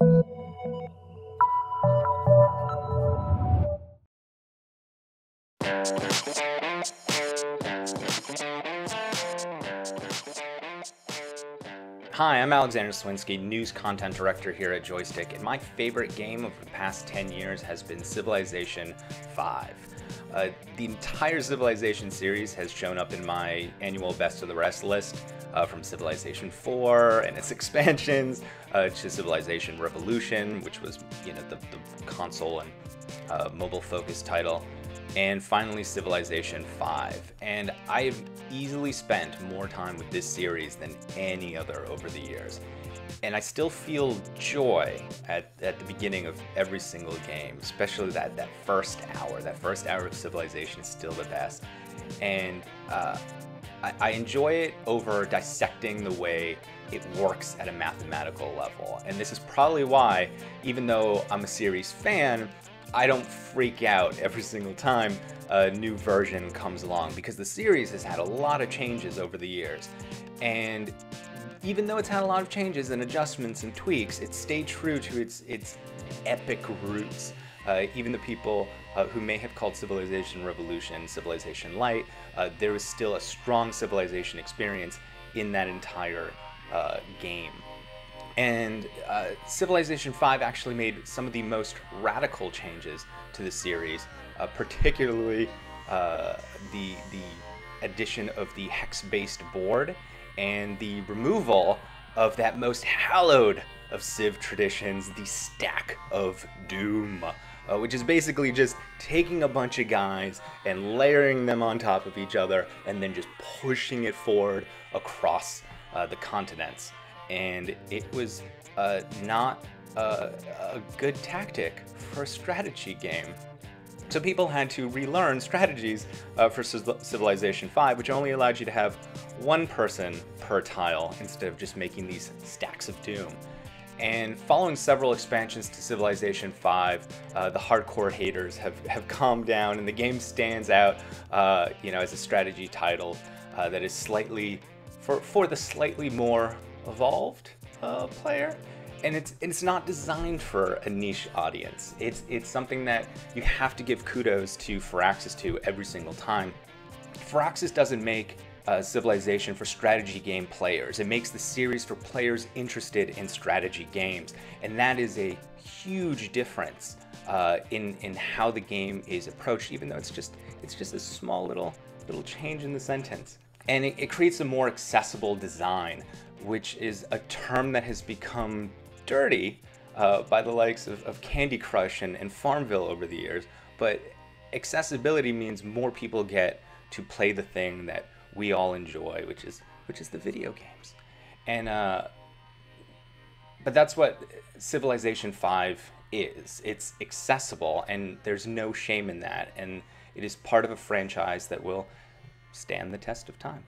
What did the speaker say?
Hi, I'm Alexander Sliwinski, News Content Director here at Joystiq, and my favorite game of the past 10 years has been Civilization V. The entire Civilization series has shown up in my annual Best of the Rest list, from Civilization IV and its expansions, to Civilization Revolution, which was, the console and mobile-focused title, and finally Civilization V. And I've easily spent more time with this series than any other over the years. And I still feel joy at the beginning of every single game, especially that first hour. That first hour of Civilization is still the best. And I enjoy it over dissecting the way it works at a mathematical level. And this is probably why, even though I'm a series fan, I don't freak out every single time a new version comes along, because the series has had a lot of changes over the years. And even though it's had a lot of changes and adjustments and tweaks, it stayed true to its epic roots. Even the people who may have called Civilization Revolution Civilization Light, there was still a strong Civilization experience in that entire game. And Civilization V actually made some of the most radical changes to the series, particularly the addition of the hex-based board and the removal of that most hallowed of Civ traditions, the Stack of Doom, which is basically just taking a bunch of guys and layering them on top of each other and then just pushing it forward across the continents. And it was not a good tactic for a strategy game. So people had to relearn strategies for Civilization V, which only allowed you to have one person per tile instead of just making these stacks of doom. And following several expansions to Civilization V, the hardcore haters have calmed down, and the game stands out, as a strategy title that is slightly, for the slightly more evolved player. And it's not designed for a niche audience. It's something that you have to give kudos to Firaxis to every single time. Firaxis doesn't make Civilization for strategy game players. It makes the series for players interested in strategy games, and that is a huge difference in how the game is approached. Even though it's just a small little change in the sentence, and it creates a more accessible design, which is a term that has become dirty by the likes of Candy Crush and Farmville over the years. But accessibility means more people get to play the thing that we all enjoy, which is the video games. And but that's what Civilization V is. It's accessible, and there's no shame in that, and it is part of a franchise that will stand the test of time.